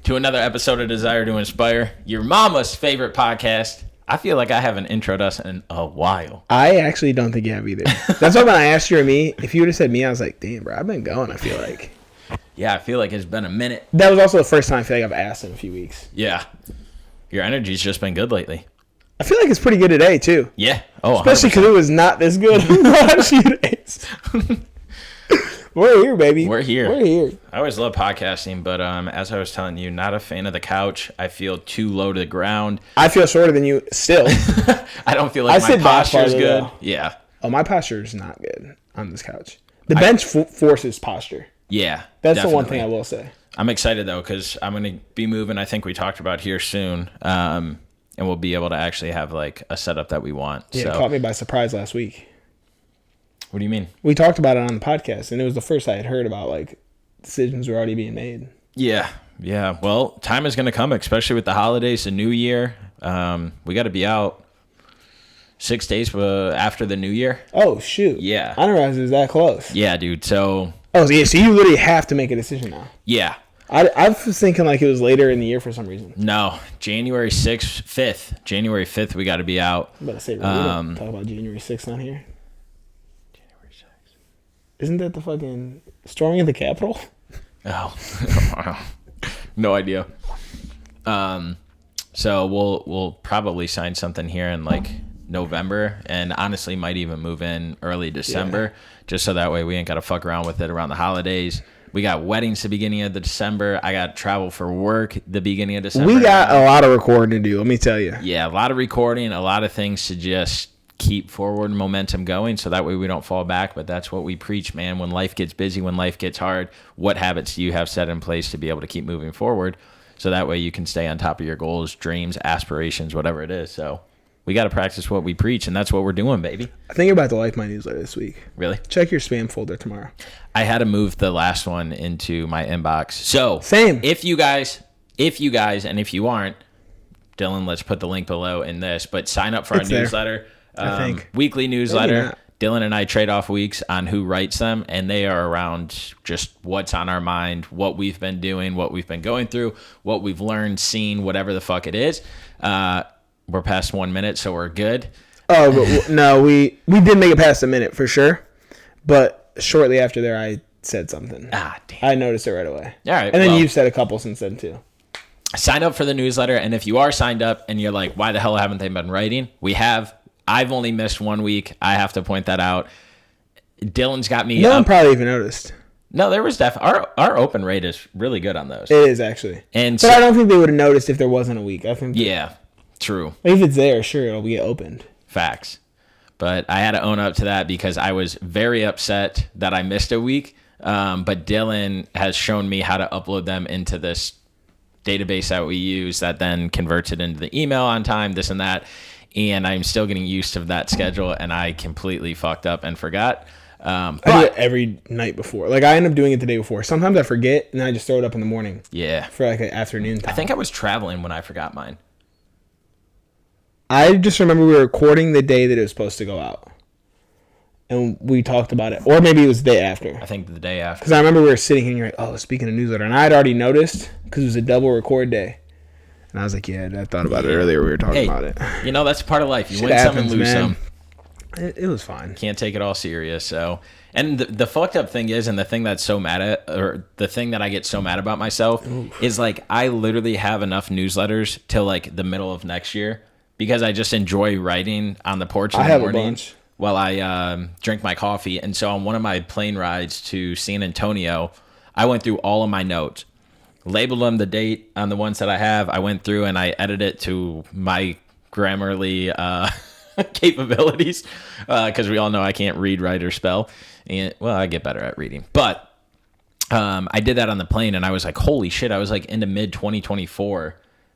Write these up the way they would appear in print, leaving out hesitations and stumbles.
to another episode of Desire to Inspire, your mama's favorite podcast. I feel like I haven't introed us in a while. I actually don't think you have either. That's why when I asked you or me, if you would have said me, I was like, damn, bro, I've been going, I feel like. Yeah, I feel like it's been a minute. That was also the first time I feel like I've asked in a few weeks. Yeah. Your energy's just been good lately. I feel like it's pretty good today, too. Yeah. Oh, especially because it was not this good the last few days. We're here, baby. We're here. We're here. I always love podcasting, but as I was telling you, not a fan of the couch. I feel too low to the ground. I feel shorter than you still. I don't feel like my posture is good. Though. Yeah. Oh, my posture is not good on this couch. The bench forces posture. Yeah. That's definitely. the one thing I will say. I'm excited, though, because I'm going to be moving. I think we talked about here soon. And we'll be able to actually have like a setup that we want. Yeah, so. It caught me by surprise last week. What do you mean? We talked about it on the podcast, and it was the first I had heard about like decisions were already being made. Yeah. Well, time is going to come, especially with the holidays, the new year. We got to be out 6 days after the new year. Oh, shoot. Yeah. I didn't realize it was that close. Yeah, dude. So. Oh, yeah. So you literally have to make a decision now. Yeah. I was thinking like it was later in the year for some reason. No, January 5th, we got to be out. I'm about to say, we don't talk about January 6th on here. January 6th. Isn't that the fucking storming of the Capitol? Oh, no idea. So we'll probably sign something here in like November, and honestly might even move in early December, just so that way we ain't got to fuck around with it around the holidays. We got weddings the beginning of December. I got travel for work the beginning of December. We got a lot of recording to do, let me tell you. Yeah, a lot of recording, a lot of things to just keep forward momentum going, so that way we don't fall back. But that's what we preach, man. When life gets busy, when life gets hard, what habits do you have set in place to be able to keep moving forward, so that way you can stay on top of your goals, dreams, aspirations, whatever it is. So we got to practice what we preach, and that's what we're doing, baby. I think you're about to like my newsletter this week. Really? Check your spam folder tomorrow. I had to move the last one into my inbox. So same. If you guys, and if you aren't, Dylan, let's put the link below in this, but sign up for our newsletter. I think. Weekly newsletter. Dylan and I trade off weeks on who writes them, and they are around just what's on our mind, what we've been doing, what we've been going through, what we've learned, seen, whatever the fuck it is. We're past 1 minute, so we're good. Oh, but no, we did make it past a minute for sure, but shortly after there, I said something. Ah, damn. I noticed it right away. All right. And then you've said a couple since then, too. Sign up for the newsletter, and if you are signed up and you're like, why the hell haven't they been writing? We have. I've only missed 1 week. I have to point that out. Dylan's got me No one probably even noticed. No, there was definitely our open rate is really good on those. It is, actually. But I don't think they would have noticed if there wasn't a week. I think. Yeah, true. If it's there, sure, it'll get opened. Facts. But I had to own up to that because I was very upset that I missed a week. But Dylan has shown me how to upload them into this database that we use that then converts it into the email on time, this and that. And I'm still getting used to that schedule, and I completely fucked up and forgot. I do it every night before. Like, I end up doing it the day before. Sometimes I forget, and I just throw it up in the morning. Yeah. For like an afternoon time. I think I was traveling when I forgot mine. I just remember we were recording the day that it was supposed to go out. And we talked about it. Or maybe it was the day after. I think the day after. Because I remember we were sitting here and you're like, oh, speaking of newsletter. And I had already noticed because it was a double record day. And I was like, yeah, I thought about it earlier. We were talking about it. You know, that's part of life. You Shit win happens, some and lose man. some. It was fine. Can't take it all serious. So, and the fucked up thing is, and the thing that's so mad at, or the thing that I get so mad about myself is like, I literally have enough newsletters till like the middle of next year because I just enjoy writing on the porch in the morning. A bunch. While I drink my coffee. And so on one of my plane rides to San Antonio, I went through all of my notes, labeled them the date on the ones that I have. I went through and I edited it to my Grammarly capabilities because we all know I can't read, write, or spell. And well, I get better at reading. But I did that on the plane, and I was like, holy shit, I was like into mid-2024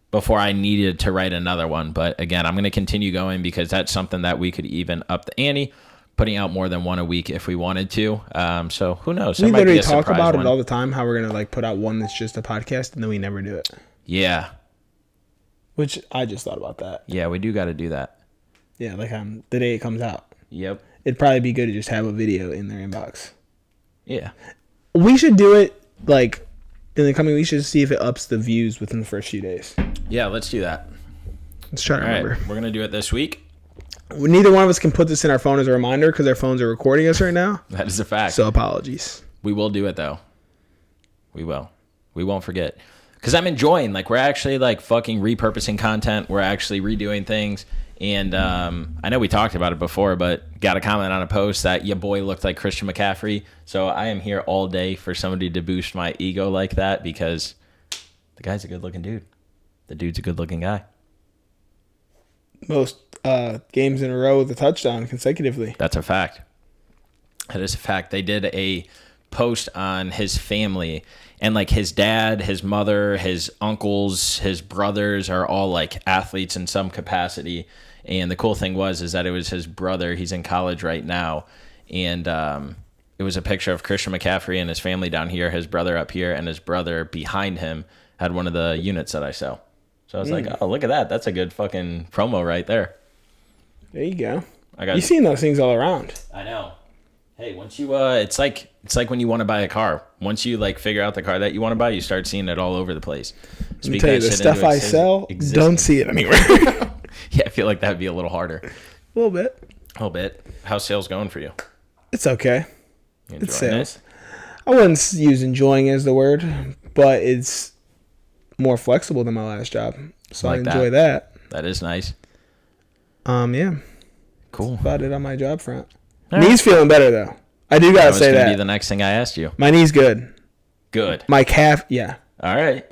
before I needed to write another one. But again, I'm going to continue going because that's something that we could even up the ante, putting out more than one a week if we wanted to. So who knows? We literally talk about it all the time, how we're going to like put out one that's just a podcast, and then we never do it. Yeah. Which I just thought about that. Yeah, we do got to do that. Yeah, like the day it comes out. Yep. It'd probably be good to just have a video in their inbox. Yeah. We should do it like in the coming weeks just to see if it ups the views within the first few days. Yeah, let's do that. Let's try to All right, remember. we're going to do it this week. Neither one of us can put this in our phone as a reminder because our phones are recording us right now. That is a fact. So apologies. We will do it, though. We will. We won't forget. Because I'm enjoying, like, we're actually, like, fucking repurposing content. We're actually redoing things. And I know we talked about it before, but got a comment on a post that your boy looked like Christian McCaffrey. So I am here all day for somebody to boost my ego like that because the guy's a good-looking dude. The dude's a good-looking guy. Most games in a row with a touchdown consecutively. That's a fact. That is a fact. They did a post on his family, and like his dad, his mother, his uncles, his brothers are all like athletes in some capacity. And the cool thing is that it was his brother. He's in college right now, and it was a picture of Christian McCaffrey and his family down here, his brother up here, and his brother behind him had one of the units that I sell. So I was like, oh, look at that. That's a good fucking promo right there. There you go. I got. You've seen those things all around. I know. Hey, once you it's like when you want to buy a car. Once you like figure out the car that you want to buy, you start seeing it all over the place. Let me tell you, the stuff I sell, don't see it anywhere. Yeah, I feel like that'd be a little harder. A little bit. A little bit. How's sales going for you? It's okay. You It's enjoying sales. I wouldn't use enjoying as the word, but it's more flexible than my last job, so I Like enjoy that. That is nice. Yeah. Cool. About it on my job front. All right. Knee's feeling better though. I do That gotta was say gonna be that. the next thing I asked you. My knee's good. Good. My calf, yeah. All right.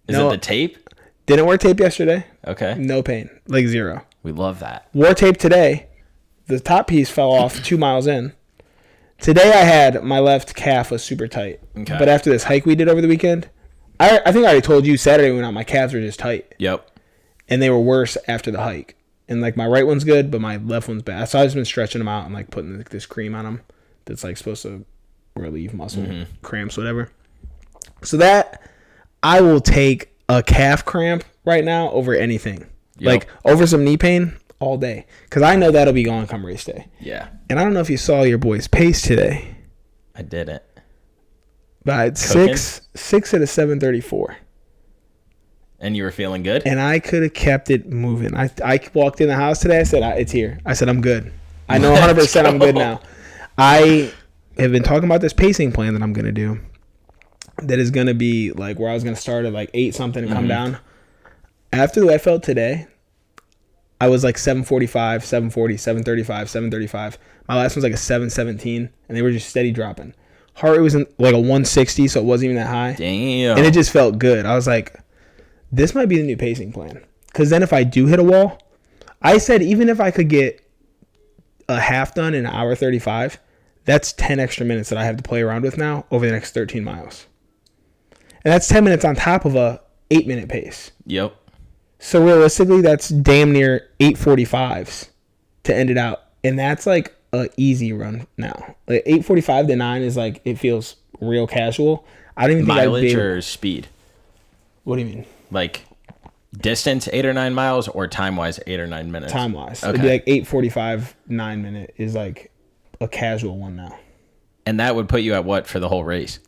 Is No. it the tape? Didn't wear tape yesterday. Okay. No pain. Like zero. We love that. Wore tape today. The top piece fell off 2 miles in. Today I had my left calf was super tight. Okay. But after this hike we did over the weekend, I think I already told you Saturday when we went out, my calves were just tight. Yep. And they were worse after the hike. And like my right one's good, but my left one's bad. So I've just been stretching them out and like putting like, this cream on them that's like supposed to relieve muscle cramps, whatever. So that I will take a calf cramp right now over anything. Yep. Like over some knee pain all day. Because I know that'll be gone come race day. Yeah. And I don't know if you saw your boy's pace today. I didn't. But Cooking? six at a 7:34. And you were feeling good? And I could have kept it moving. I walked in the house today. I said, it's here. I said, I'm good. I know 100% I'm good now. I have been talking about this pacing plan that I'm going to do. That is going to be like where I was going to start at like 8 something and come down. After the way I felt today, I was like 7:45, 7:40, 7:35, 7:35. My last one was like a 7:17, and they were just steady dropping. Heart rate was in like a 160, so it wasn't even that high. Damn. And it just felt good. I was like, this might be the new pacing plan. Because then if I do hit a wall, I said even if I could get a half done in an hour 35, that's 10 extra minutes that I have to play around with now over the next 13 miles. And that's 10 minutes on top of a 8-minute pace. Yep. So realistically, that's damn near 8:45s to end it out. And that's like a easy run now. Like 8:45 to 9 is like, it feels real casual. I don't even think I'd be Mileage able- or speed? What do you mean? Like distance 8 or 9 miles or time wise 8 or 9 minutes? Time wise. Okay. It'd be like 8:45, 9 minute is like a casual one now. And that would put you at what for the whole race?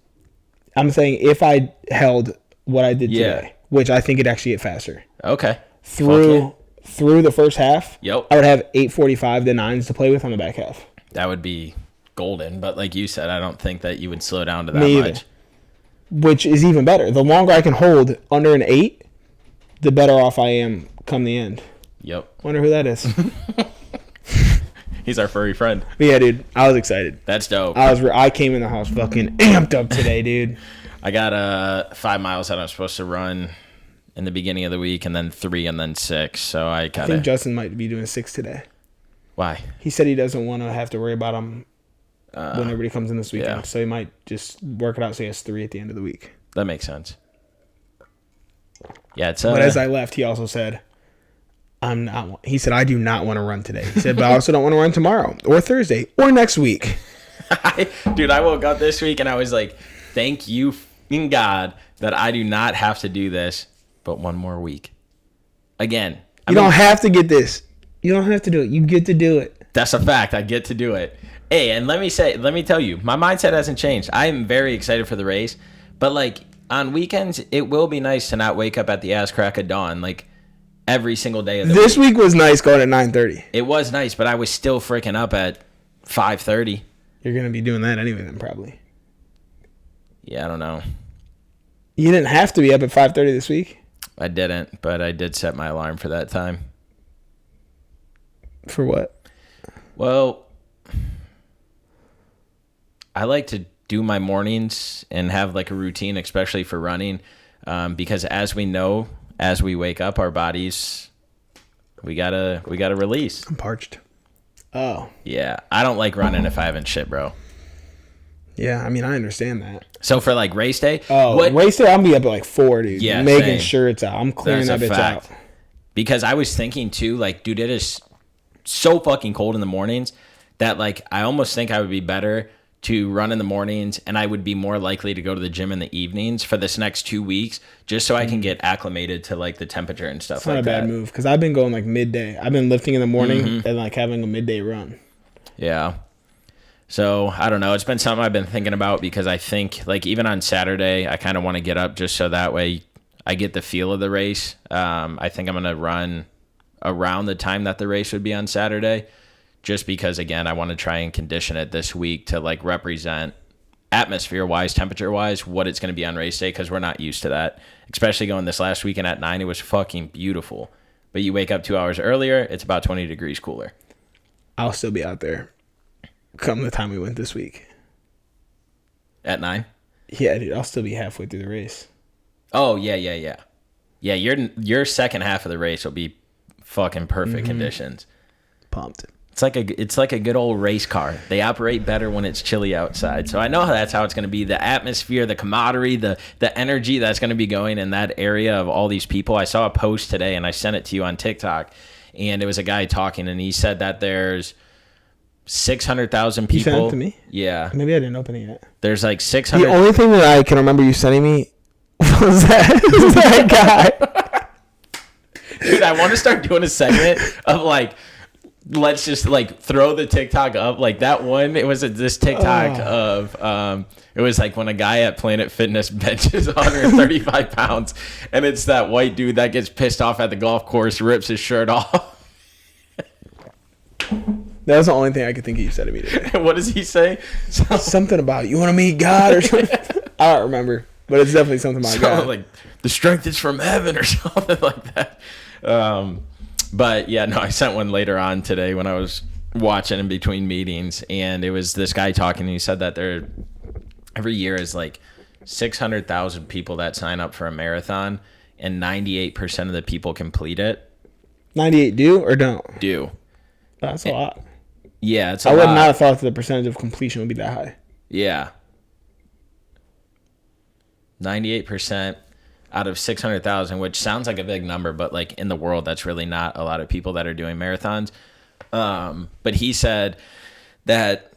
I'm saying if I held what I did Yeah. today, which I think it'd actually get faster. Okay. Through the first half, Yep. I would have 8:45 to 9s to play with on the back half. That would be golden. But like you said, I don't think that you would slow down to that Me either. much. Which is even better. The longer I can hold under an 8, the better off I am come the end. Yep. Wonder who that is. He's our furry friend. But yeah, dude, I was excited. That's dope. I came in the house fucking amped up today, dude. I got 5 miles that I'm supposed to run in the beginning of the week, and then 3, and then 6. So I I gotta. think Justin might be doing 6 today. Why? He said he doesn't want to have to worry about him when everybody comes in this weekend. yeah. So he might just work it out so he has 3 at the end of the week. That makes sense. Yeah, it's. But as I left, he also said, he said, I do not want to run today. He said, but I also don't want to run tomorrow or Thursday or next week. Dude, I woke up this week and I was like, thank you, fucking God, that I do not have to do this, but one more week. Again, You don't have to get this. You don't have to do it. You get to do it. That's a fact. I get to do it. Hey, and let me tell you, my mindset hasn't changed. I am very excited for the race, but like, on weekends, it will be nice to not wake up at the ass crack of dawn, like every single day of the This week. week was nice going at 9:30. It was nice, but I was still freaking up at 5:30. You're going to be doing that anyway then, probably. Yeah, I don't know. You didn't have to be up at 5:30 this week. I didn't, but I did set my alarm for that time. For what? Well, I like to do my mornings and have like a routine, especially for running, because as we know, as we wake up, our bodies, we gotta release. I'm parched. Oh. Yeah, I don't like running if I haven't shit, bro. Yeah, I mean, I understand that. So for like race day, race day, I'm going to be up at like 4, dude. Yeah, making same. sure it's out. I'm clearing That's that a bitch fact. out. Because I was thinking too, like, dude, it is so fucking cold in the mornings that like I almost think I would be better to run in the mornings, and I would be more likely to go to the gym in the evenings for this next 2 weeks, just so I can get acclimated to like the temperature and stuff It's like not a that. bad move because I've been going like midday. I've been lifting in the morning and like having a midday run. Yeah. So I don't know. It's been something I've been thinking about because I think like even on Saturday, I kind of want to get up just so that way I get the feel of the race. I think I'm going to run around the time that the race would be on Saturday, just because again, I want to try and condition it this week to like represent atmosphere wise, temperature wise, what it's going to be on race day. Cause we're not used to that, especially going this last weekend at 9, it was fucking beautiful, but you wake up 2 hours earlier, it's about 20 degrees cooler. I'll still be out there come the time we went this week. At 9? Yeah, dude, I'll still be halfway through the race. Oh, yeah. Yeah, your second half of the race will be fucking perfect conditions. Pumped. It's like a good old race car. They operate better when it's chilly outside. So I know that's how it's going to be. The atmosphere, the camaraderie, the energy that's going to be going in that area of all these people. I saw a post today, and I sent it to you on TikTok, and it was a guy talking, and he said that there's 600,000 people. You sent it to me? Yeah. Maybe I didn't open it yet. There's like 600. The only thing that I can remember you sending me was that guy. Dude, I want to start doing a segment of like, let's just like throw the TikTok up. Like that one, it was this TikTok of, it was like when a guy at Planet Fitness benches 135 pounds, and it's that white dude that gets pissed off at the golf course, rips his shirt off. That was the only thing I could think of you said to me today. What does he say? Something about, you want to meet God or something? I don't remember, but it's definitely something about God. Like the strength is from heaven or something like that. But yeah, no, I sent one later on today when I was watching in between meetings, and it was this guy talking, and he said that there every year is like 600,000 people that sign up for a marathon, and 98% of the people complete it. 98 do or don't? Do. That's a lot. Yeah, it's a I lot. would not have thought that the percentage of completion would be that high. Yeah. 98% out of 600,000, which sounds like a big number, but like in the world, that's really not a lot of people that are doing marathons. But he said that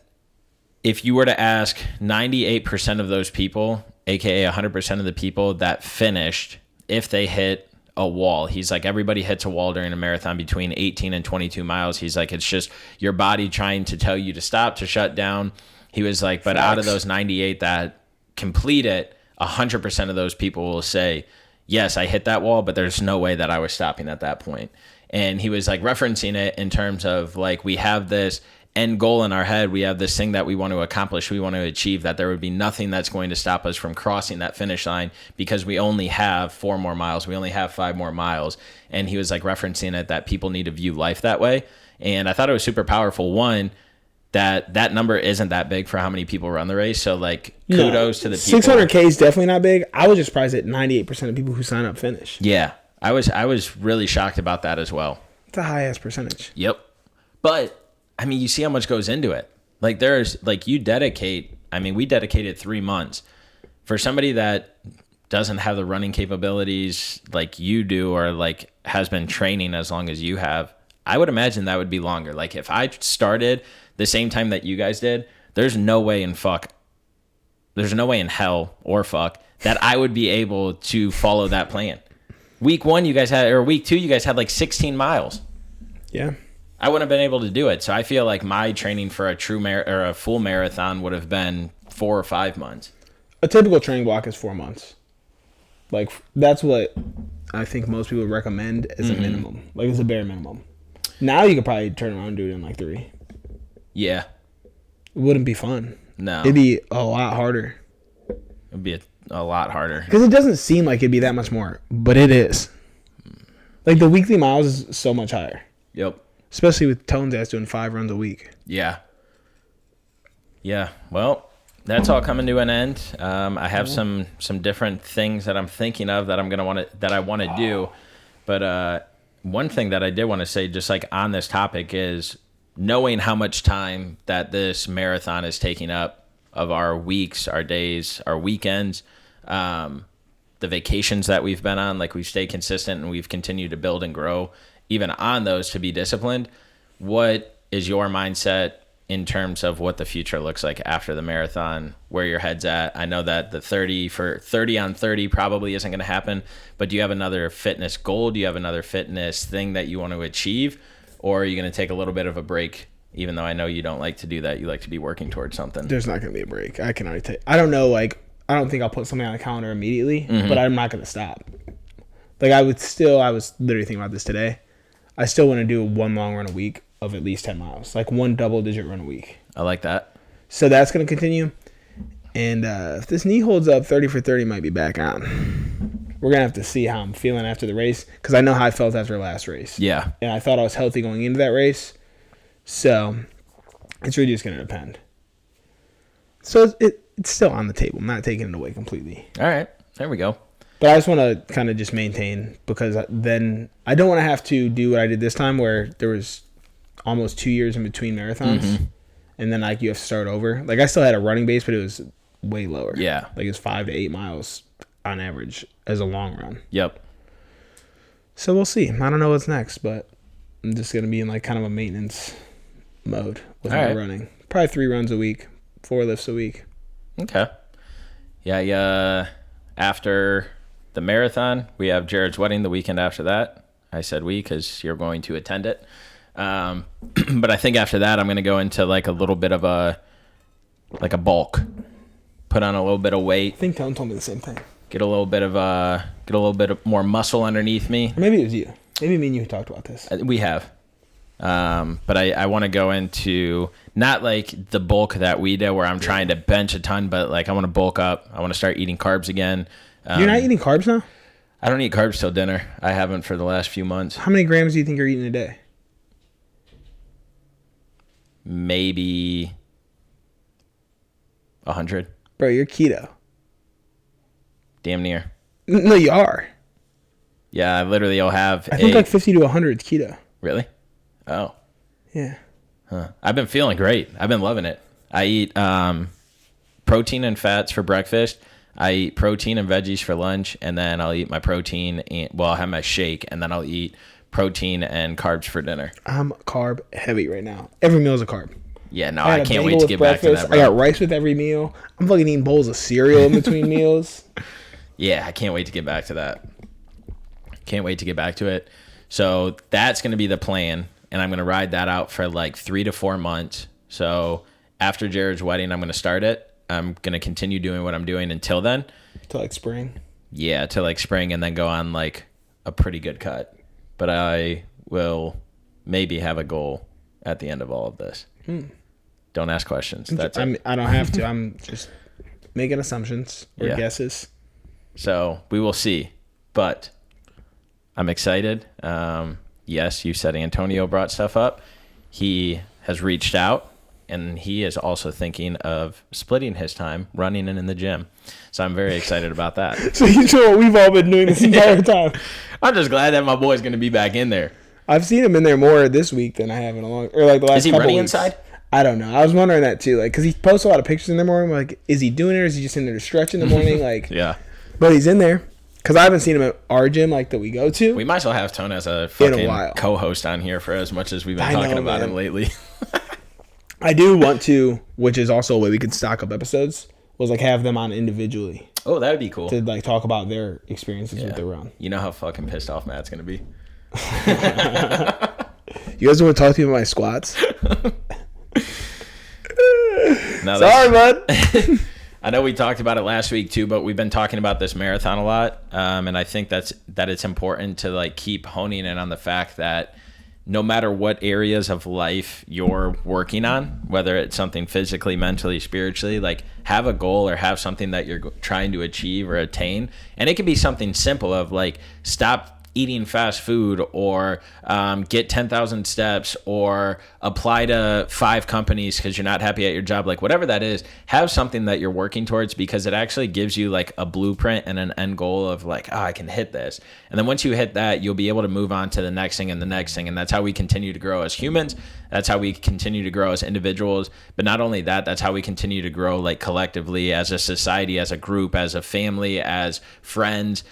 if you were to ask 98% of those people, aka 100% of the people that finished, if they hit a wall, he's like, everybody hits a wall during a marathon between 18 and 22 miles. He's like, it's just your body trying to tell you to stop, to shut down. He was like, but out of those 98 that complete it, 100% of those people will say, yes, I hit that wall, but there's no way that I was stopping at that point. And he was like referencing it in terms of like, we have this end goal in our head. We have this thing that we want to accomplish. We want to achieve, that there would be nothing that's going to stop us from crossing that finish line, because we only have 4 more miles. We only have 5 more miles. And he was like referencing it that people need to view life that way. And I thought it was super powerful. One, that number isn't that big for how many people run the race. So like kudos to the people. 600K is definitely not big. I was just surprised that 98% of people who sign up finish. Yeah. I was really shocked about that as well. It's a high ass percentage. Yep. But I mean, you see how much goes into it. Like there's like we dedicated 3 months for somebody that doesn't have the running capabilities like you do, or like has been training as long as you have. I would imagine that would be longer. Like if I started the same time that you guys did, there's no way in hell or fuck that I would be able to follow that plan. Week 2, you guys had like 16 miles. Yeah. I wouldn't have been able to do it. So I feel like my training for a full marathon would have been 4 or 5 months. A typical training block is 4 months. Like that's what I think most people recommend as a minimum, like as a bare minimum. Now you could probably turn around and do it in like 3. Yeah. It wouldn't be fun. No. It'd be a lot harder. It'd be a lot harder. Because it doesn't seem like it'd be that much more, but it is. Like the weekly miles is so much higher. Yep. Especially with Tones ass doing 5 runs a week. Yeah. Yeah. Well, that's all coming to an end. I have some different things that I'm thinking of that I want to do. But one thing that I did want to say, just like on this topic, is knowing how much time that this marathon is taking up of our weeks, our days, our weekends, the vacations that we've been on. Like we've stayed consistent and we've continued to build and grow, even on those, to be disciplined. What is your mindset in terms of what the future looks like after the marathon, where your head's at? I know that the 30 on 30 probably isn't going to happen, but do you have another fitness goal? Do you have another fitness thing that you want to achieve? Or are you going to take a little bit of a break, even though I know you don't like to do that? You like to be working towards something. There's not going to be a break. I can already I don't know, like, I don't think I'll put something on the calendar immediately, but I'm not going to stop. Like, I was literally thinking about this today. I still want to do one long run a week of at least 10 miles, like one double-digit run a week. I like that. So that's going to continue. And if this knee holds up, 30 for 30 might be back on. We're going to have to see how I'm feeling after the race, because I know how I felt after the last race. Yeah. And I thought I was healthy going into that race. So it's really just going to depend. So it's still on the table. I'm not taking it away completely. All right. There we go. But I just want to kind of just maintain, because then I don't want to have to do what I did this time, where there was almost 2 years in between marathons. And then like you have to start over. Like I still had a running base, but it was way lower. Yeah. Like it's 5 to 8 miles on average as a long run. Yep. So we'll see. I don't know what's next, but I'm just going to be in like kind of a maintenance mode with my running. Probably 3 runs a week, 4 lifts a week. Okay. Yeah. After the marathon, we have Jared's wedding the weekend after that. I said we because you're going to attend it. But I think after that, I'm going to go into like a little bit of a bulk, put on a little bit of weight. I think Tone told me the same thing. Get a little bit of more muscle underneath me. Or maybe it was you. Maybe me and you talked about this. We have. But I want to go into not like the bulk that we did where I'm trying to bench a ton, but like I want to bulk up. I want to start eating carbs again. You're not eating carbs now? I don't eat carbs till dinner. I haven't for the last few months. How many grams do you think you're eating a day? Maybe 100. Bro, you're keto. Damn near. No, you are. Yeah, I literally will have I think like 50 to 100 is keto. Really? Oh. Yeah. Huh. I've been feeling great. I've been loving it. I eat protein and fats for breakfast. I eat protein and veggies for lunch, and then I'll eat my protein. I'll have my shake, and then I'll eat protein and carbs for dinner. I'm carb heavy right now. Every meal is a carb. Yeah, no, I can't wait to get back to that, bro. I got rice with every meal. I'm fucking eating bowls of cereal in between meals. Yeah, I can't wait to get back to that. Can't wait to get back to it. So that's going to be the plan, and I'm going to ride that out for like 3 to 4 months. So after Jared's wedding, I'm going to start it. I'm going to continue doing what I'm doing until then. Till like spring? Yeah, till like spring, and then go on like a pretty good cut. But I will maybe have a goal at the end of all of this. Don't ask questions. That's it. I don't have to. I'm just making assumptions or guesses. So we will see. But I'm excited. Yes, you said Antonio brought stuff up. He has reached out. And he is also thinking of splitting his time running and in the gym. So I'm very excited about that. So you know what we've all been doing this entire time. I'm just glad that my boy's going to be back in there. I've seen him in there more this week than I have in a long, or like the last couple weeks. Is he running inside? I don't know. I was wondering that too. Like, because he posts a lot of pictures in the morning. Like, is he doing it or is he just in there to stretch in the morning? Like, yeah. But he's in there. Because I haven't seen him at our gym like that we go to. We might as well have Tone as a fucking co-host on here for as much as we've been talking about him lately. I do want to, which is also a way we could stock up episodes, was like have them on individually. Oh, that would be cool. To like talk about their experiences with their run. You know how fucking pissed off Matt's going to be. You guys want to talk to me about my squats? No, sorry, bud. I know we talked about it last week too, but we've been talking about this marathon a lot. And I think that it's important to like keep honing in on the fact that no matter what areas of life you're working on, whether it's something physically, mentally, spiritually, like have a goal or have something that you're trying to achieve or attain. And it can be something simple of like stop eating fast food, or get 10,000 steps, or apply to 5 companies because you're not happy at your job. Like whatever that is, have something that you're working towards, because it actually gives you like a blueprint and an end goal of like, oh, I can hit this. And then once you hit that, you'll be able to move on to the next thing and the next thing. And that's how we continue to grow as humans. That's how we continue to grow as individuals. But not only that, that's how we continue to grow like collectively as a society, as a group, as a family, as friends.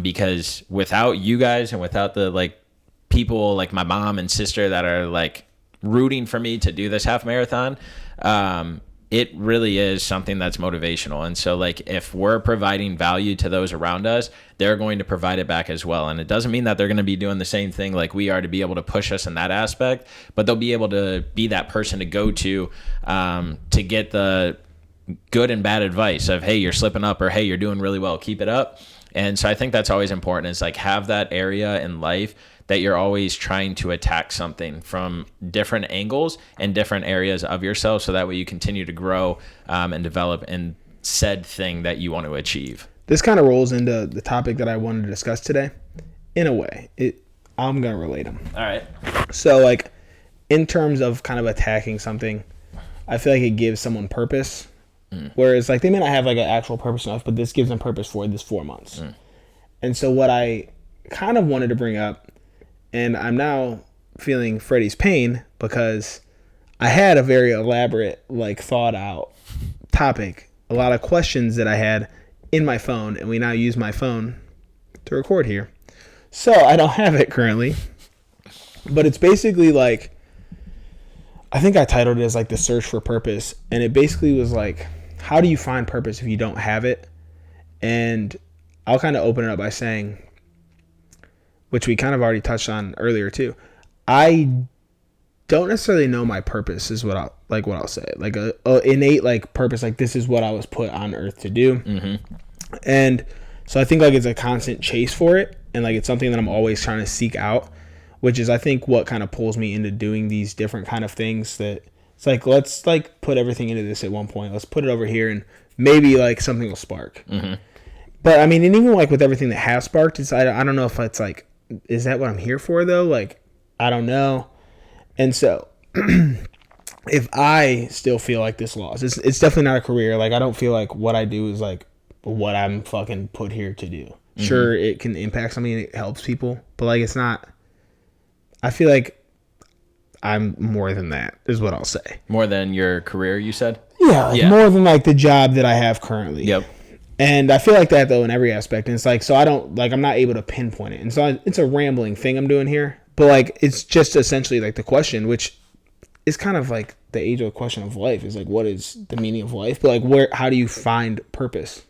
Because without you guys and without the like people like my mom and sister that are like rooting for me to do this half marathon, it really is something that's motivational. And so like if we're providing value to those around us, they're going to provide it back as well. And it doesn't mean that they're going to be doing the same thing like we are to be able to push us in that aspect, but they'll be able to be that person to go to get the good and bad advice of, hey, you're slipping up, or hey, you're doing really well, keep it up. And so I think that's always important, is like have that area in life that you're always trying to attack something from different angles and different areas of yourself, so that way you continue to grow and develop in said thing that you want to achieve. This kind of rolls into the topic that I wanted to discuss today. In a way, I'm going to relate them. All right. So like in terms of kind of attacking something, I feel like it gives someone purpose. Whereas like they may not have like an actual purpose enough, but this gives them purpose for this 4 months. And so what I kind of wanted to bring up, and I'm now feeling Freddie's pain, because I had a very elaborate, like thought out topic, a lot of questions that I had in my phone, and we now use my phone to record here. So I don't have it currently, but it's basically like, I think I titled it as like the search for purpose. And it basically was like, how do you find purpose if you don't have it? And I'll kind of open it up by saying, which we kind of already touched on earlier too, I don't necessarily know my purpose is what I'll say. Like a innate like purpose, like this is what I was put on earth to do. And so I think like it's a constant chase for it. And like it's something that I'm always trying to seek out, which is I think what kind of pulls me into doing these different kind of things. That it's like, let's like put everything into this at one point. Let's put it over here and maybe like something will spark. But I mean, and even like with everything that has sparked, it's I don't know if it's like, is that what I'm here for though? Like, I don't know. And so if I still feel like this loss, it's definitely not a career. Like I don't feel like what I do is like what I'm fucking put here to do. Sure, it can impact something and it helps people, but like it's not. I feel like I'm more than that, is what I'll say. More than your career, you said? Yeah, like more than like the job that I have currently. Yep. And I feel like that though in every aspect. And it's like, so I don't like, I'm not able to pinpoint it. And so it's a rambling thing I'm doing here, but like it's just essentially like the question, which is kind of like the age old question of life, is like, what is the meaning of life? But like, how do you find purpose?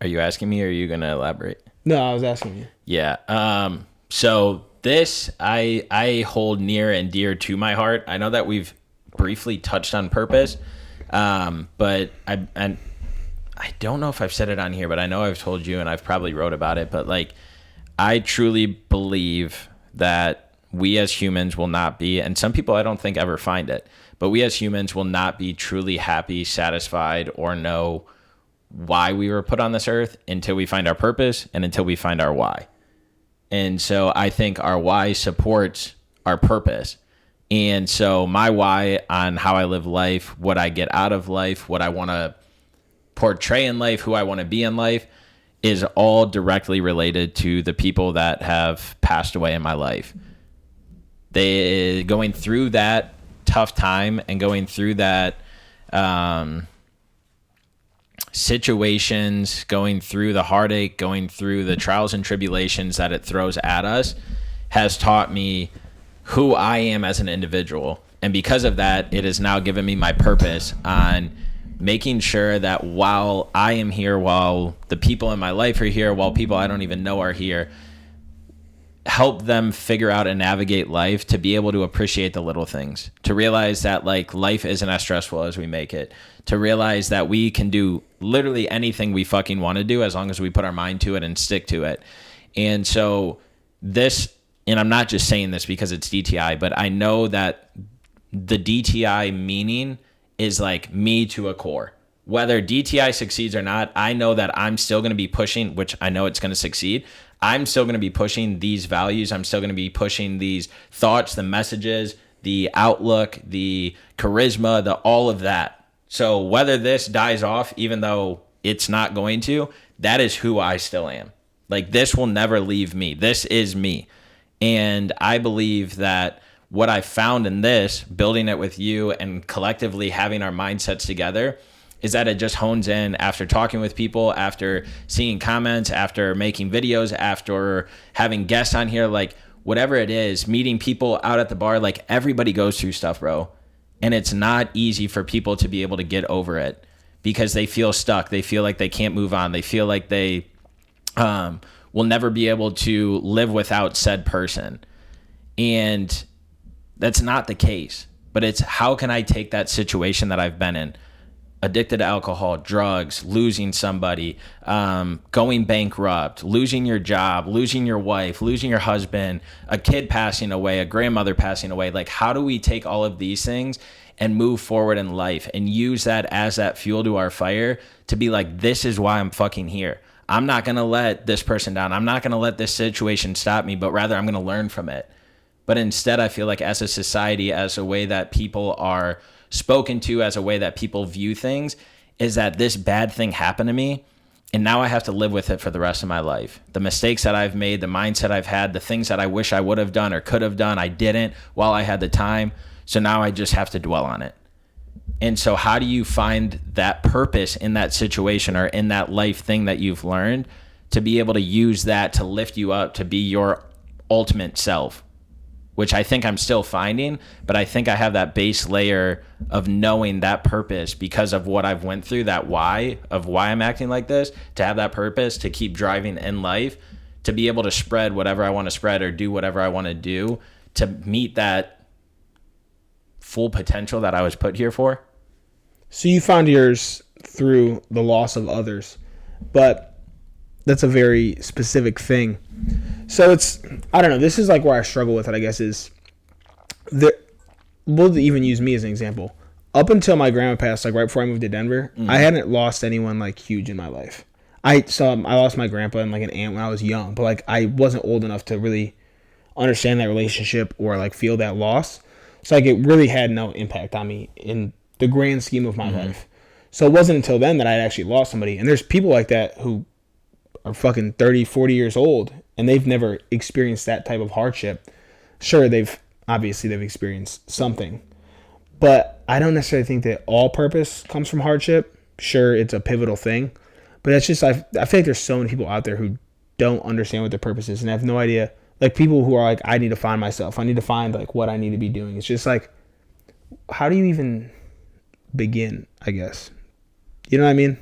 Are you asking me, or are you going to elaborate? No, I was asking you. Yeah. So this I hold near and dear to my heart. I know that we've briefly touched on purpose, but I don't know if I've said it on here, but I know I've told you and I've probably wrote about it. But like, I truly believe that we as humans will not be, and some people I don't think ever find it, but we as humans will not be truly happy, satisfied, or know why we were put on this earth until we find our purpose and until we find our why. And so I think our why supports our purpose. And so my why on how I live life, what I get out of life, what I want to portray in life, who I want to be in life, is all directly related to the people that have passed away in my life. They going through that tough time and going through that situations, going through the heartache, going through the trials and tribulations that it throws at us, has taught me who I am as an individual. And because of that, it has now given me my purpose on making sure that while I am here, while the people in my life are here, while people I don't even know are here, help them figure out and navigate life, to be able to appreciate the little things, to realize that like life isn't as stressful as we make it, to realize that we can do literally anything we fucking want to do as long as we put our mind to it and stick to it. And so this, and I'm not just saying this because it's DTI, but I know that the DTI meaning is like me to a core. Whether DTI succeeds or not, I know that I'm still going to be pushing, which I know it's going to succeed. I'm still going to be pushing these values. I'm still going to be pushing these thoughts, the messages, the outlook, the charisma, all of that. So whether this dies off, even though it's not going to, that is who I still am. Like, this will never leave me. This is me. And I believe that what I found in this, building it with you and collectively having our mindsets together, is that it just hones in after talking with people, after seeing comments, after making videos, after having guests on here, like whatever it is, meeting people out at the bar, like everybody goes through stuff, bro. And it's not easy for people to be able to get over it because they feel stuck. They feel like they can't move on. They feel like they will never be able to live without said person. And that's not the case. But it's, how can I take that situation that I've been in, addicted to alcohol, drugs, losing somebody, going bankrupt, losing your job, losing your wife, losing your husband, a kid passing away, a grandmother passing away. Like, how do we take all of these things and move forward in life and use that as that fuel to our fire to be like, this is why I'm fucking here. I'm not going to let this person down. I'm not going to let this situation stop me, but rather I'm going to learn from it. But instead, I feel like as a society, as a way that people are spoken to, as a way that people view things, is that this bad thing happened to me, and now I have to live with it for the rest of my life. The mistakes that I've made, the mindset I've had, the things that I wish I would have done or could have done, I didn't while I had the time. So now I just have to dwell on it. And so how do you find that purpose in that situation or in that life thing that you've learned to be able to use that to lift you up, to be your ultimate self? Which I think I'm still finding, but I think I have that base layer of knowing that purpose because of what I've went through, that why of why I'm acting like this, to have that purpose to keep driving in life, to be able to spread whatever I want to spread or do whatever I want to do to meet that full potential that I was put here for. So you found yours through the loss of others, but that's a very specific thing. So it's, I don't know, this is like where I struggle with it, I guess, is we'll even use me as an example. Up until my grandma passed, like right before I moved to Denver, I hadn't lost anyone like huge in my life. I lost my grandpa and like an aunt when I was young, but like I wasn't old enough to really understand that relationship or like feel that loss. So like it really had no impact on me in the grand scheme of my life. So it wasn't until then that I had actually lost somebody. And there's people like that who are fucking 30, 40 years old and they've never experienced that type of hardship. Sure, they've experienced something. But I don't necessarily think that all purpose comes from hardship. Sure, it's a pivotal thing. But that's just, I feel like there's so many people out there who don't understand what their purpose is and have no idea. Like people who are like, I need to find myself. I need to find like what I need to be doing. It's just like, how do you even begin, I guess? You know what I mean?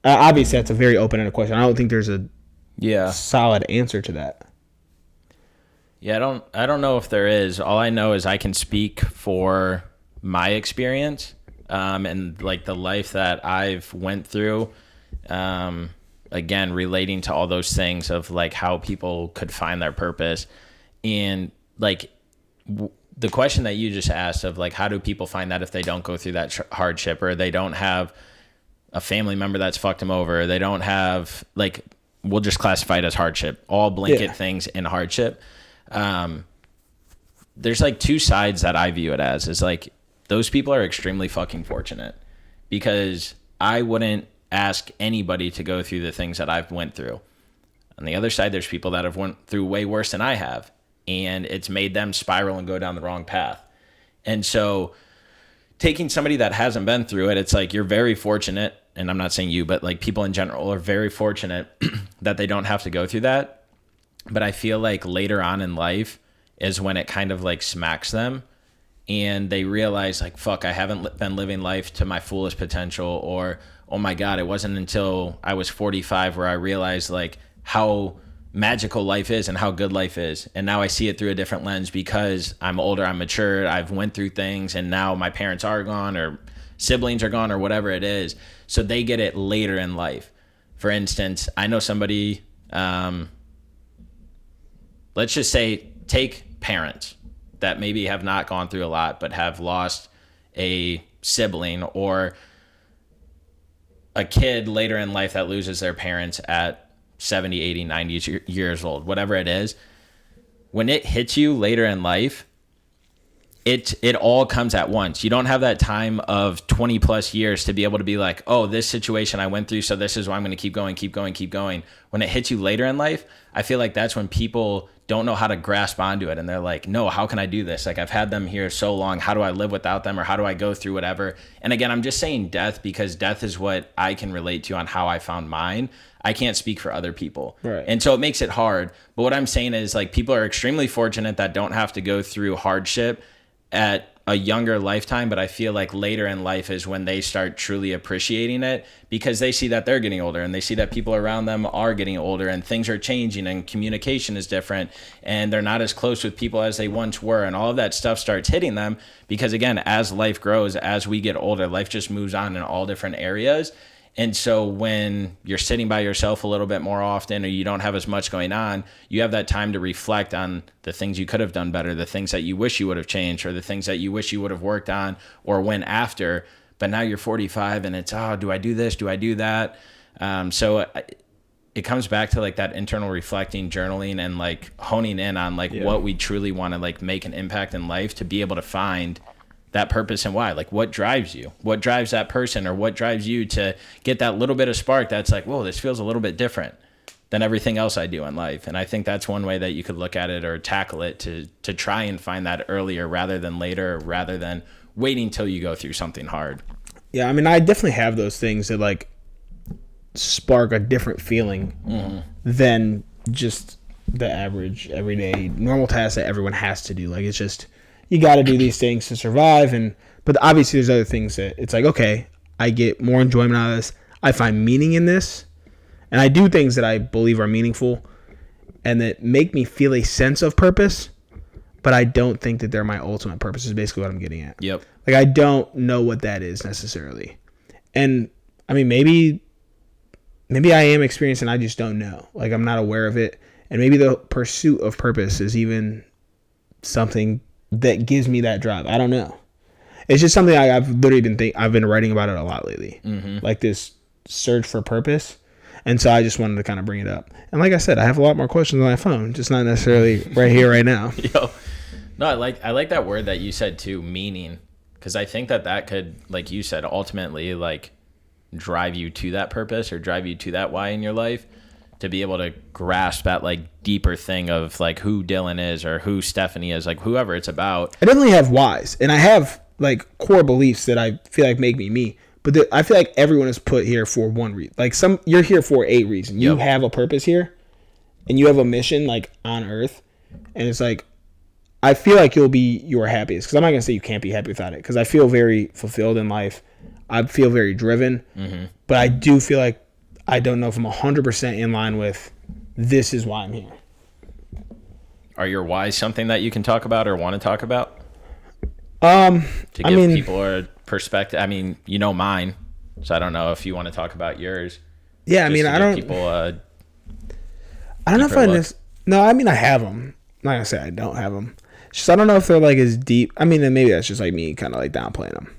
Obviously, that's a very open-ended question. I don't think there's a solid answer to that. Yeah, I don't know if there is. All I know is I can speak for my experience and like the life that I've went through. Again, relating to all those things of like how people could find their purpose. And like the question that you just asked of like, how do people find that if they don't go through that hardship or they don't have a family member that's fucked them over, or they don't have like, we'll just classify it as hardship, all blanket things in hardship. There's like two sides that I view it as, is like those people are extremely fucking fortunate because I wouldn't ask anybody to go through the things that I've went through. On the other side, there's people that have went through way worse than I have, and it's made them spiral and go down the wrong path. And so taking somebody that hasn't been through it, it's like you're very fortunate, and I'm not saying you, but like people in general are very fortunate that they don't have to go through that. But I feel like later on in life is when it kind of like smacks them and they realize like, fuck, I haven't been living life to my fullest potential, or oh my God, it wasn't until I was 45 where I realized like how magical life is and how good life is. And now I see it through a different lens because I'm older, I'm mature, I've went through things, and now my parents are gone or siblings are gone or whatever it is. So they get it later in life. For instance, I know somebody, let's just say, take parents that maybe have not gone through a lot but have lost a sibling, or a kid later in life that loses their parents at 70, 80, 90 years old, whatever it is. When it hits you later in life, it all comes at once. You don't have that time of 20 plus years to be able to be like, oh, this situation I went through, so this is why I'm going to keep going. When it hits you later in life, I feel like that's when people don't know how to grasp onto it. And they're like, no, how can I do this? Like, I've had them here so long. How do I live without them? Or how do I go through whatever? And again, I'm just saying death because death is what I can relate to on how I found mine. I can't speak for other people. Right. And so it makes it hard. But what I'm saying is, like, people are extremely fortunate that don't have to go through hardship at a younger lifetime, but I feel like later in life is when they start truly appreciating it because they see that they're getting older and they see that people around them are getting older and things are changing and communication is different and they're not as close with people as they once were, and all of that stuff starts hitting them because, again, as life grows, as we get older, life just moves on in all different areas. And so when you're sitting by yourself a little bit more often, or you don't have as much going on, you have that time to reflect on the things you could have done better, the things that you wish you would have changed, or the things that you wish you would have worked on or went after. But now you're 45 and it's, oh, do I do this? Do I do that? So it comes back to like that internal reflecting, journaling, and like honing in on like what we truly want to like make an impact in life to be able to find that purpose and why. Like, what drives you? What drives that person, or what drives you to get that little bit of spark that's like, whoa, this feels a little bit different than everything else I do in life. And I think that's one way that you could look at it or tackle it, to try and find that earlier rather than later, rather than waiting till you go through something hard. Yeah, I mean, I definitely have those things that like spark a different feeling than just the average, everyday, normal task that everyone has to do. Like, it's just, you got to do these things to survive. But obviously there's other things that it's like, okay, I get more enjoyment out of this. I find meaning in this. And I do things that I believe are meaningful and that make me feel a sense of purpose. But I don't think that they're my ultimate purpose is basically what I'm getting at. Yep. Like, I don't know what that is necessarily. And I mean, maybe I am experiencing, I just don't know. Like, I'm not aware of it. And maybe the pursuit of purpose is even something that gives me that drive. I don't know. It's just something I've literally I've been writing about it a lot lately. Like this search for purpose. And so I just wanted to kind of bring it up. And like I said, I have a lot more questions on my phone, just not necessarily right here, right now. Yo, no, I like that word that you said too, meaning, because I think that could, like you said, ultimately like drive you to that purpose or drive you to that why in your life, to be able to grasp that like deeper thing of like who Dylan is or who Stephanie is, like whoever it's about. I definitely have whys, and I have like core beliefs that I feel like make me me. But I feel like everyone is put here for one reason. Like you're here for a reason. You have a purpose here, and you have a mission like on Earth, and it's like I feel like you'll be your happiest. Because I'm not gonna say you can't be happy without it. Because I feel very fulfilled in life. I feel very driven, but I do feel like I don't know if I'm 100% in line with this is why I'm here. Are your whys something that you can talk about or want to talk about? To give people a perspective. I mean, you know mine, so I don't know if you want to talk about yours. Yeah, I mean, I don't. People, I don't know if I just. No, I mean, I have them. I'm not gonna say I don't have them. It's just I don't know if they're like as deep. I mean, then maybe that's just like me kind of like downplaying them.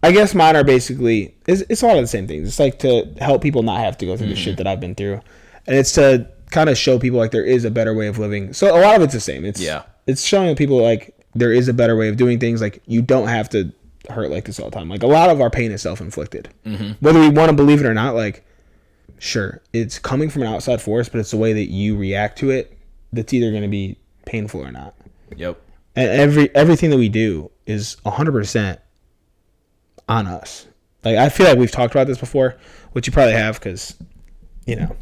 I guess mine are basically, it's all the same things. It's like to help people not have to go through the shit that I've been through. And it's to kind of show people like there is a better way of living. So a lot of it's the same. It's showing people like there is a better way of doing things. Like you don't have to hurt like this all the time. Like a lot of our pain is self-inflicted. Whether we want to believe it or not, like sure, it's coming from an outside force, but it's the way that you react to it that's either going to be painful or not. Yep. And everything that we do is 100% on us. Like I feel like we've talked about this before, which you probably have because, you know,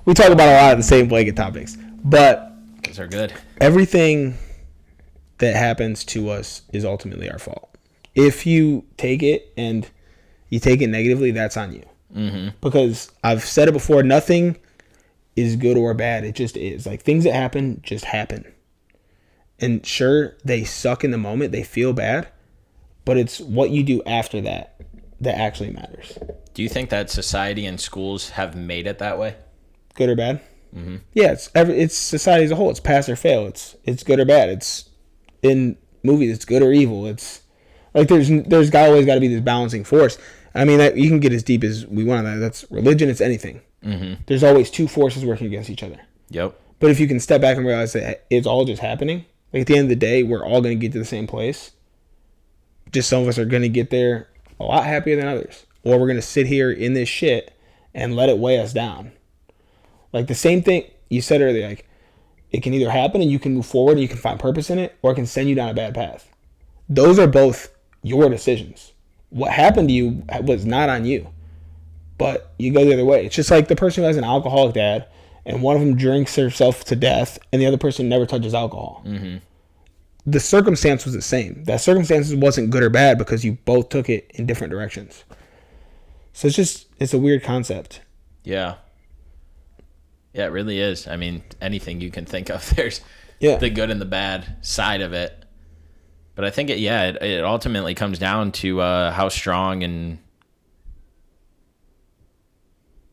we talk about a lot of the same blanket topics. But those are good. Everything that happens to us is ultimately our fault. If you take it and you take it negatively, that's on you. Because I've said it before, nothing is good or bad. It just is. Like, things that happen just happen. And sure, they suck in the moment. They feel bad. But it's what you do after that that actually matters. Do you think that society and schools have made it that way? Good or bad? Mm-hmm. Yeah, it's society as a whole. It's pass or fail. It's good or bad. It's in movies. It's good or evil. It's like there's always got to be this balancing force. I mean, you can get as deep as we want on that. That's religion. It's anything. Mm-hmm. There's always two forces working against each other. Yep. But if you can step back and realize that it's all just happening, like at the end of the day, we're all going to get to the same place. Just some of us are going to get there a lot happier than others. Or we're going to sit here in this shit and let it weigh us down. Like the same thing you said earlier, like it can either happen and you can move forward and you can find purpose in it, or it can send you down a bad path. Those are both your decisions. What happened to you was not on you, but you go the other way. It's just like the person who has an alcoholic dad and one of them drinks herself to death and the other person never touches alcohol. Mm-hmm. The circumstance was the same. That circumstance wasn't good or bad because you both took it in different directions. So it's a weird concept. Yeah. Yeah, it really is. I mean, anything you can think of, there's the good and the bad side of it. But I think it ultimately comes down to how strong and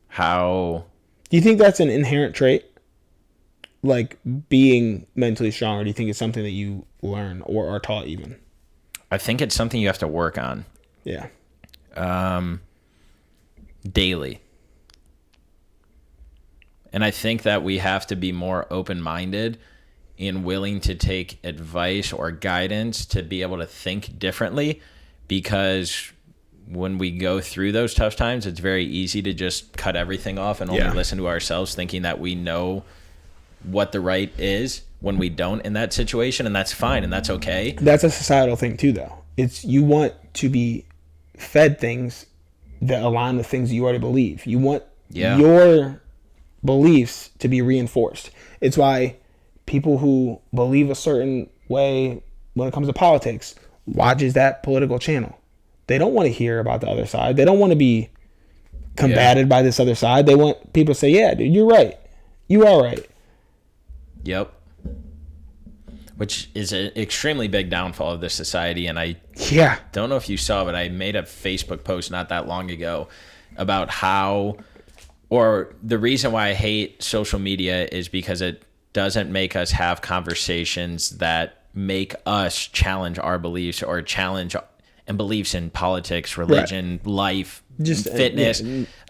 how... Do you think that's an inherent trait? Like being mentally strong, or do you think it's something that you learn or are taught even? I think it's something you have to work on. Yeah. Daily. And I think that we have to be more open-minded and willing to take advice or guidance to be able to think differently, because when we go through those tough times, it's very easy to just cut everything off and only listen to ourselves, thinking that we know what the right is when we don't in that situation, and that's fine and that's okay. That's a societal thing too, though. It's you want to be fed things that align with things you already believe. You want your beliefs to be reinforced. It's why people who believe a certain way when it comes to politics watches that political channel. They don't want to hear about the other side. They don't want to be combated by this other side. They want people to say, yeah, dude, you're right. You are right. Yep. Which is an extremely big downfall of this society. And I don't know if you saw, but I made a Facebook post not that long ago about how, or the reason why I hate social media is because it doesn't make us have conversations that make us challenge our beliefs or challenge and beliefs in politics, religion, life, just fitness,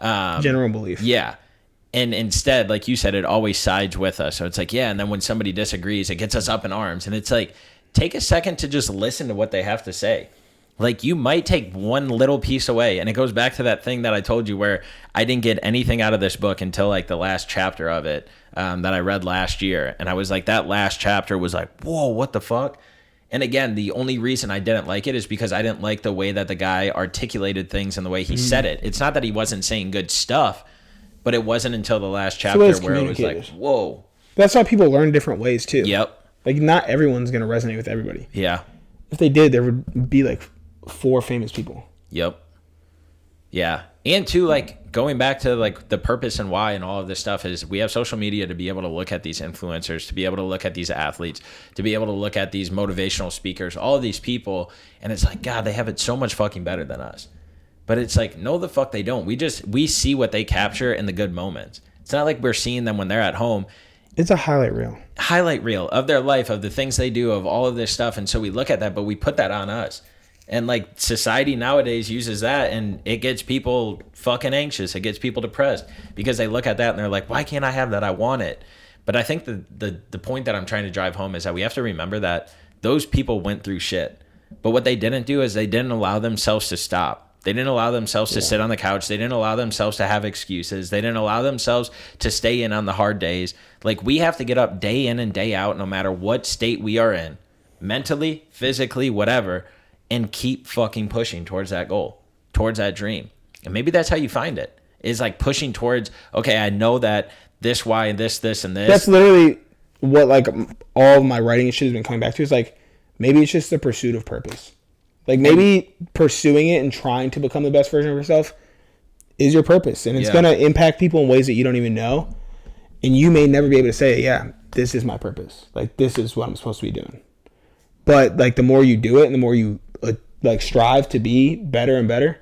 general belief. Yeah. And instead, like you said, it always sides with us. So it's like, and then when somebody disagrees, it gets us up in arms. And it's like, take a second to just listen to what they have to say. Like, you might take one little piece away. And it goes back to that thing that I told you where I didn't get anything out of this book until like the last chapter of it that I read last year. And I was like, that last chapter was like, whoa, what the fuck? And again, the only reason I didn't like it is because I didn't like the way that the guy articulated things and the way he said it. It's not that he wasn't saying good stuff, but it wasn't until the last chapter where it was like, whoa. That's why people learn different ways too. Yep. Like, not everyone's going to resonate with everybody. Yeah. If they did, there would be like 4 famous people. Yep. Yeah. And too, like, going back to like the purpose and why and all of this stuff is we have social media to be able to look at these influencers, to be able to look at these athletes, to be able to look at these motivational speakers, all of these people. And it's like, God, they have it so much fucking better than us. But it's like, no, the fuck they don't. We see what they capture in the good moments. It's not like we're seeing them when they're at home. It's a highlight reel of their life, of the things they do, of all of this stuff. And so we look at that, but we put that on us. And like society nowadays uses that, and it gets people fucking anxious. It gets people depressed because they look at that and they're like, why can't I have that? I want it. But I think the point that I'm trying to drive home is that we have to remember that those people went through shit. But what they didn't do is they didn't allow themselves to stop. They didn't allow themselves to sit on the couch. They didn't allow themselves to have excuses. They didn't allow themselves to stay in on the hard days. Like, we have to get up day in and day out, no matter what state we are in, mentally, physically, whatever, and keep fucking pushing towards that goal, towards that dream. And maybe that's how you find it, is like pushing towards, okay, I know that this, why, this, and this. That's literally what like all of my writing and shit has been coming back to. Is like, maybe it's just the pursuit of purpose. Like, maybe pursuing it and trying to become the best version of yourself is your purpose. And it's going to impact people in ways that you don't even know. And you may never be able to say, yeah, this is my purpose. Like, this is what I'm supposed to be doing. But, like, the more you do it and the more you, like, strive to be better and better,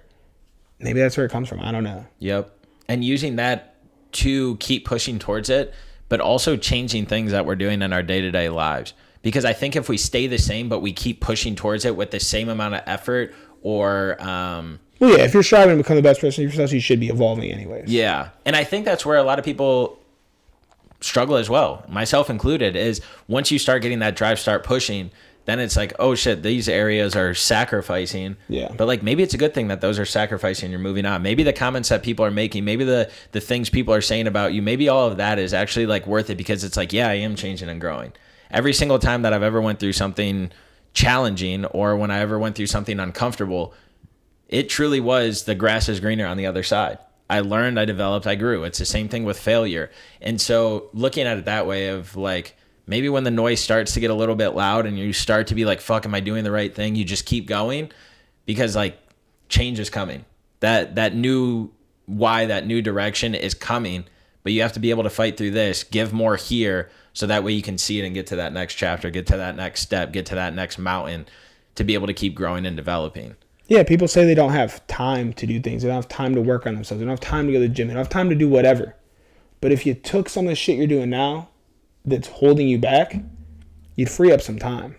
maybe that's where it comes from. I don't know. Yep. And using that to keep pushing towards it, but also changing things that we're doing in our day-to-day lives. Because I think if we stay the same, but we keep pushing towards it with the same amount of effort or... well, yeah, if you're striving to become the best person of yourself, you should be evolving anyways. Yeah. And I think that's where a lot of people struggle as well, myself included, is once you start getting that drive, start pushing, then it's like, oh shit, these areas are sacrificing. Yeah. But like, maybe it's a good thing that those are sacrificing, you're moving on. Maybe the comments that people are making, maybe the things people are saying about you, maybe all of that is actually like worth it, because it's like, yeah, I am changing and growing. Every single time that I've ever went through something challenging, or when I ever went through something uncomfortable, it truly was the grass is greener on the other side. I learned, I developed, I grew. It's the same thing with failure. And so looking at it that way of like, maybe when the noise starts to get a little bit loud and you start to be like, fuck, am I doing the right thing? You just keep going, because like change is coming. That new why, that new direction is coming, but you have to be able to fight through this, give more here, so that way you can see it and get to that next chapter, get to that next step, get to that next mountain, to be able to keep growing and developing. Yeah, people say they don't have time to do things. They don't have time to work on themselves. They don't have time to go to the gym. They don't have time to do whatever. But if you took some of the shit you're doing now that's holding you back, you'd free up some time.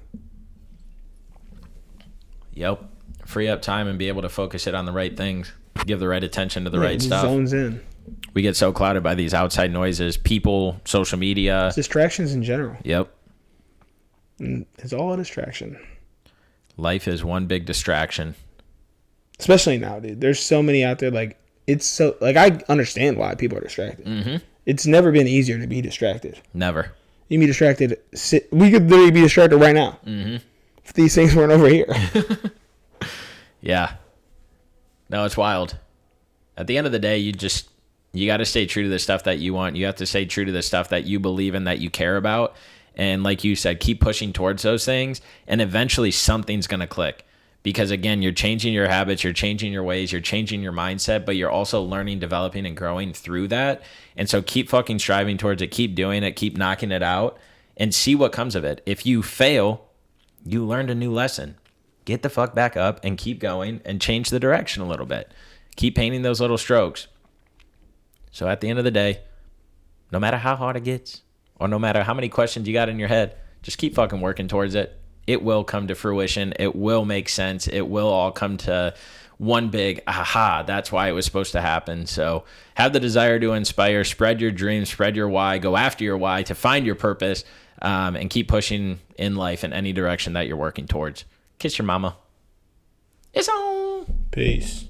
Yep. Free up time and be able to focus it on the right things. Give the right attention to the right stuff. Zones in. We get so clouded by these outside noises, people, social media. Distractions in general. Yep. It's all a distraction. Life is one big distraction. Especially now, dude. There's so many out there. Like, it's so, like, I understand why people are distracted. Mm-hmm. It's never been easier to be distracted. Never. You can be distracted. We could literally be distracted right now. Mm-hmm. If these things weren't over here. Yeah. No, it's wild. At the end of the day, you got to stay true to the stuff that you want. You have to stay true to the stuff that you believe in, that you care about. And like you said, keep pushing towards those things. And eventually something's going to click. Because again, you're changing your habits, you're changing your ways, you're changing your mindset, but you're also learning, developing, and growing through that. And so keep fucking striving towards it, keep doing it, keep knocking it out, and see what comes of it. If you fail, you learned a new lesson. Get the fuck back up and keep going and change the direction a little bit. Keep painting those little strokes. So at the end of the day, no matter how hard it gets, or no matter how many questions you got in your head, just keep fucking working towards it. It will come to fruition. It will make sense. It will all come to one big aha. That's why it was supposed to happen. So have the desire to inspire, spread your dreams, spread your why, go after your why to find your purpose, and keep pushing in life in any direction that you're working towards. Kiss your mama. It's on. Peace.